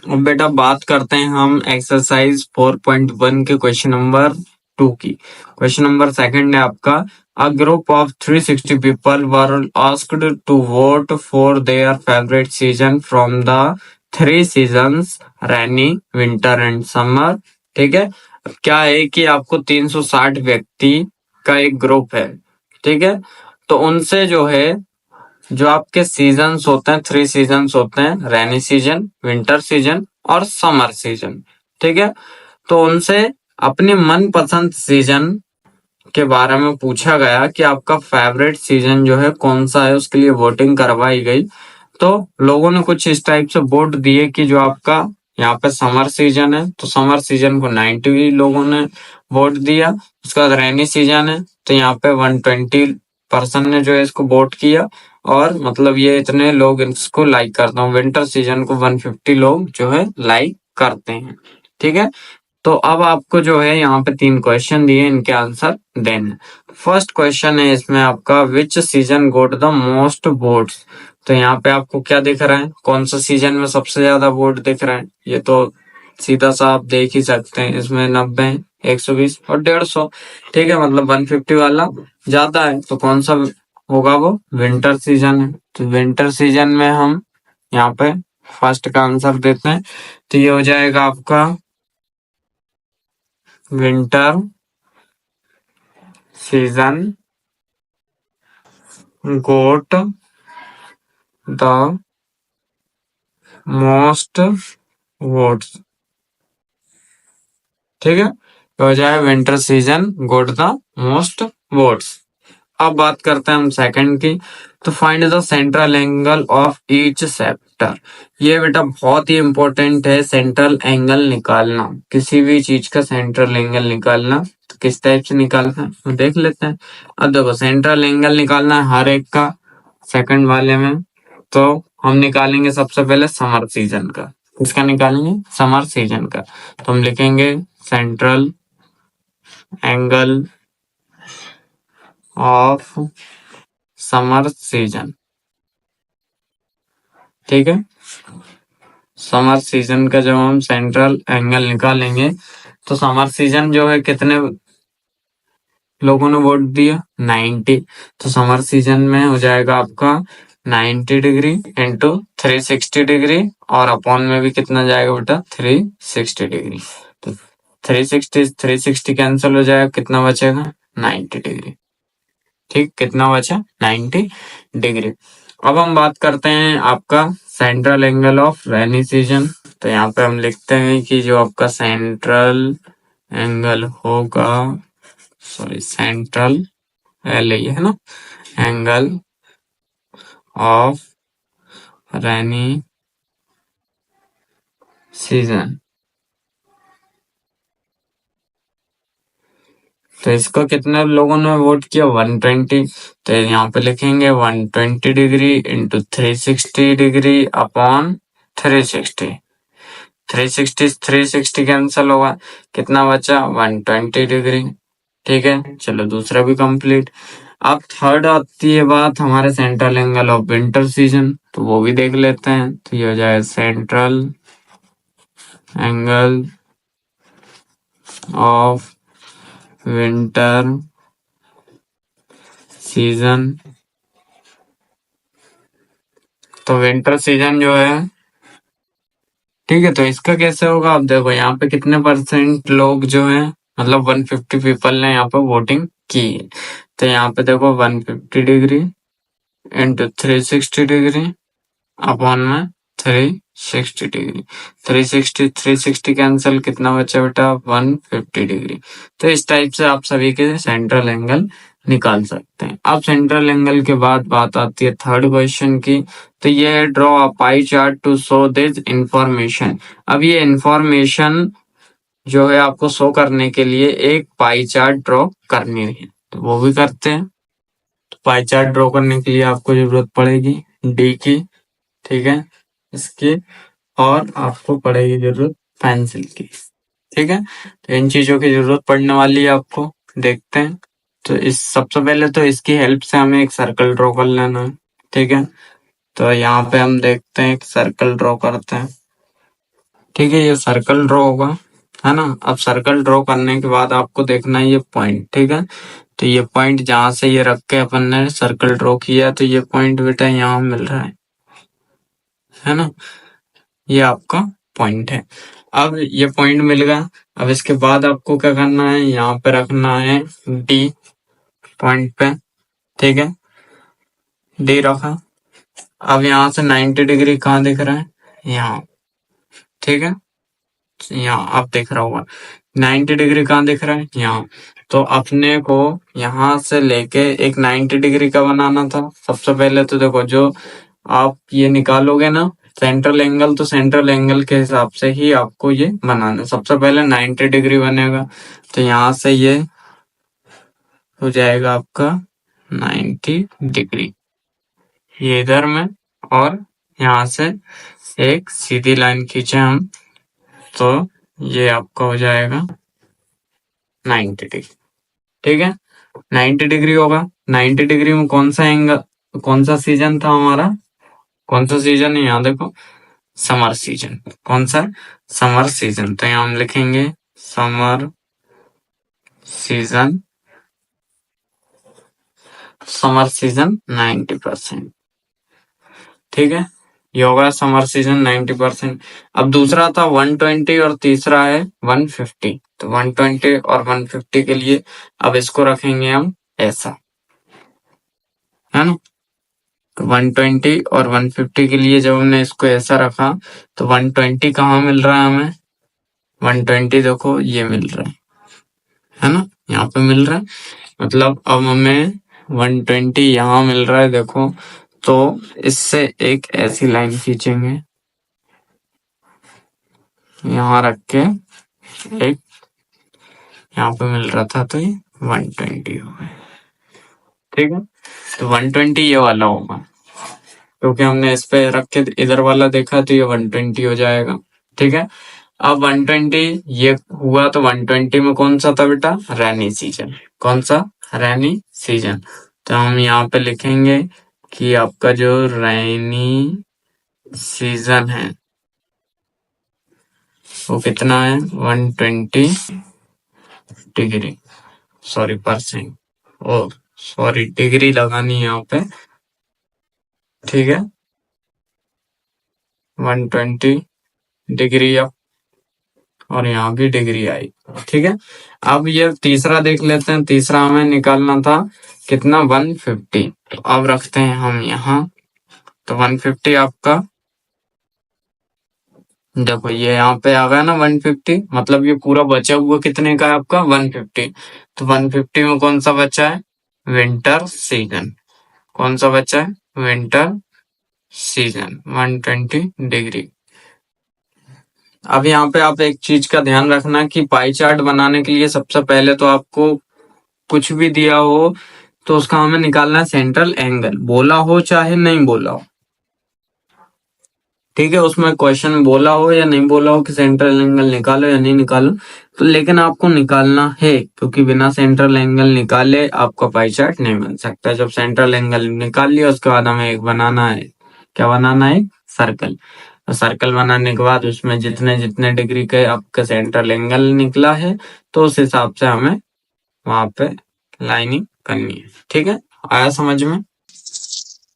अब बेटा बात करते हैं हम एक्सरसाइज 4.1 के क्वेश्चन नंबर 2 की। क्वेश्चन नंबर सेकंड है आपका, a group of 360 people were asked to vote for their favourite season from the 3 seasons rainy, winter and summer. ठीक है, अब क्या है कि आपको 360 व्यक्ति का एक ग्रुप है। ठीक है, तो उनसे जो है, जो आपके सीजन्स होते हैं, 3 सीजन्स होते हैं, रेनी सीजन, विंटर सीजन और समर सीजन। ठीक है, तो उनसे अपने मनपसंद सीजन के बारे में पूछा गया कि आपका फेवरेट सीजन जो है कौन सा है, उसके लिए वोटिंग करवाई गई। तो लोगों ने कुछ इस टाइप से वोट दिए कि जो आपका यहाँ पे समर सीजन है, तो समर सीजन को 90 लोगों ने वोट दिया। उसके बाद रेनी सीजन है, तो यहाँ पे 120% ने जो है इसको वोट किया, और मतलब ये इतने लोग इसको लाइक करते हैं। विंटर सीजन को 150 लोग जो है लाइक करते हैं। ठीक है, तो अब आपको जो है यहाँ पे 3 क्वेश्चन दिए, इनके आंसर देने। फर्स्ट क्वेश्चन है इसमें आपका, विच season goat the most votes. तो यहाँ पे आपको क्या दिख रहा है, कौन सा सीजन में सबसे ज्यादा वोट दिख रहा है? ये तो सीधा सा आप देख ही सकते हैं, इसमें 90, 120 और 150। ठीक है, मतलब 150 वाला ज्यादा है, तो कौन सा होगा? वो विंटर सीजन है। तो विंटर सीजन में हम यहाँ पे फर्स्ट का आंसर देते हैं, तो ये हो जाएगा आपका winter season goat the most votes. ठीक है, तो हो जाए winter season goat the most votes. अब बात करते हैं हम सेकंड की, तो find the central angle of each sector. ये बेटा बहुत ही इंपॉर्टेंट है, सेंट्रल एंगल निकालना, किसी भी चीज का सेंट्रल एंगल निकालना। तो किस टाइप से निकालना है तो देख लेते हैं। अब देखो, सेंट्रल एंगल निकालना है हर एक का, सेकंड वाले में। तो हम निकालेंगे सबसे पहले समर सीजन का। किसका निकालेंगे? समर सीजन का। तो हम लिखेंगे central angle of summer season. ठीक है, समर सीजन का जब हम सेंट्रल एंगल निकालेंगे, तो समर सीजन जो है कितने लोगों ने वोट दिया? 90। तो समर सीजन में हो जाएगा आपका 90 डिग्री इंटू 360 डिग्री, और अपॉन में भी कितना जाएगा बेटा? 360 डिग्री। तो 360 कैंसिल हो जाएगा, कितना बचेगा? 90 डिग्री। ठीक, कितना बचा? 90 डिग्री। अब हम बात करते हैं आपका central angle of rainy season. तो यहाँ पे हम लिखते हैं कि जो आपका सेंट्रल एंगल होगा, सॉरी सेंट्रल एल है ना, एंगल ऑफ रेनी सीजन। तो इसको कितने लोगों ने वोट किया? 120। तो यहाँ पे लिखेंगे 120 degree into 360 degree upon 360। 360 cancel होगा, कितना बचा? 120 डिग्री। ठीक है, चलो दूसरा भी कंप्लीट। अब थर्ड आती है बात हमारे central angle of winter season, तो वो भी देख लेते हैं। तो ये हो जाए central angle of winter season. तो विंटर सीजन जो है, ठीक है, तो इसका कैसे होगा? आप देखो यहाँ पे कितने परसेंट लोग जो हैं, मतलब 150 पीपल ने यहाँ पे वोटिंग की है। तो यहाँ पे देखो 150 डिग्री इंटू 360 डिग्री अपॉन में 360 डिग्री। 360 कैंसिल, कितना बचा बेटा? 150 डिग्री। तो इस टाइप से आप सभी के सेंट्रल एंगल निकाल सकते हैं। अब सेंट्रल एंगल के बाद बात आती है थर्ड क्वेश्चन की। तो ये है, draw a pie chart to show this information. अब ये इंफॉर्मेशन जो है आपको शो करने के लिए एक पाई चार्ट ड्रॉ करनी है, तो वो भी करते हैं। तो पाई चार्ट ड्रॉ करने के लिए आपको जरूरत पड़ेगी डी की, ठीक है, इसकी, और आपको पड़ेगी जरूरत पेंसिल की। ठीक है, तो इन चीजों की जरूरत पड़ने वाली है आपको, देखते हैं। तो इस सबसे पहले तो इसकी हेल्प से हमें एक सर्कल ड्रॉ कर लेना है। ठीक है, तो यहाँ पे हम देखते हैं एक सर्कल ड्रॉ करते हैं। ठीक है, ये सर्कल ड्रॉ होगा, है ना। अब सर्कल ड्रॉ करने के बाद आपको देखना है ये पॉइंट, ठीक है। तो ये पॉइंट जहां से ये रख के अपन ने सर्कल ड्रॉ किया, तो ये पॉइंट बेटा यहाँ मिल रहा है ना। ये आपका पॉइंट है। अब ये पॉइंट मिल गया। अब इसके बाद आपको क्या करना है, यहाँ पे रखना है डी पॉइंट पे, ठीक है। डी रखा। अब यहाँ से 90 डिग्री कहाँ दिख रहा है, यहाँ, ठीक है। यहाँ आप देख रहा होगा 90 डिग्री कहाँ दिख रहा है, यहाँ। तो अपने को यहाँ से लेके एक 90 डिग्री का बनाना था। सबसे पहले तो देखो, जो आप ये निकालोगे ना सेंट्रल एंगल, तो सेंट्रल एंगल के हिसाब से ही आपको ये बनाना है। सबसे पहले 90 डिग्री बनेगा, तो यहाँ से ये हो जाएगा आपका 90 डिग्री, ये इधर में। और यहाँ से एक सीधी लाइन खींचे हम, तो ये आपका हो जाएगा 90 डिग्री, ठीक है। 90 डिग्री होगा। 90 डिग्री में कौन सा एंगल, कौन सा सीजन था हमारा, कौन सा सीजन है, यहाँ देखो, समर सीजन। कौन सा, समर सीजन। तो यहाँ हम लिखेंगे समर सीजन, समर सीजन 90%, ठीक है। ये होगा समर सीजन 90%। अब दूसरा था 120 और तीसरा है 150। तो 120 और 150 के लिए अब इसको रखेंगे हम ऐसा, है ना। तो 120 और 150 के लिए जब हमने इसको ऐसा रखा, तो 120 कहाँ मिल रहा है हमें, 120 देखो ये मिल रहा है ना, यहाँ पे मिल रहा है। मतलब अब हमें 120 यहाँ मिल रहा है, देखो। तो इससे एक ऐसी लाइन खींचेंगे, यहाँ रख के एक, यहाँ पे मिल रहा था, तो ये 120 हो गया, ठीक है। तो 120 ये वाला होगा, क्योंकि हमने इस पे रख के इधर वाला देखा, तो ये 120 हो जाएगा, ठीक है। अब 120 ये हुआ, तो 120 में कौन सा था बेटा, रेनी सीजन। कौन सा, रेनी सीजन। तो हम यहाँ पे लिखेंगे कि आपका जो रेनी सीजन है वो कितना है, 120 डिग्री, सॉरी परसेंट, ओ सॉरी डिग्री लगानी है यहाँ पे, ठीक है। 120 डिग्री अप, और यहाँ भी डिग्री आई, ठीक है। अब ये तीसरा देख लेते हैं। तीसरा हमें निकालना था कितना, 150। तो अब रखते हैं हम यहाँ, तो 150 आपका, देखो ये यहाँ पे आ गया ना 150, मतलब ये पूरा बचा हुआ कितने का है आपका, 150। तो 150 में कौन सा बचा है, विंटर सीजन। कौन सा बचा है, विंटर सीजन 120 डिग्री। अब यहाँ पे आप एक चीज का ध्यान रखना कि पाई चार्ट बनाने के लिए सबसे पहले तो आपको कुछ भी दिया हो तो उसका हमें निकालना है सेंट्रल एंगल, बोला हो चाहे नहीं बोला हो, ठीक है। उसमें क्वेश्चन बोला हो या नहीं बोला हो कि सेंट्रल एंगल निकालो या नहीं निकालो, तो लेकिन आपको निकालना है, क्योंकि बिना सेंट्रल एंगल निकाले आपका पाई चार्ट नहीं बन सकता। जब सेंट्रल एंगल निकाल लिया, उसके बाद हमें एक बनाना है, क्या बनाना है, सर्कल। तो सर्कल बनाने के बाद उसमें जितने जितने डिग्री के आपका सेंट्रल एंगल निकला है, तो उस हिसाब से हमें वहां पे लाइनिंग करनी है, ठीक है। आया समझ में।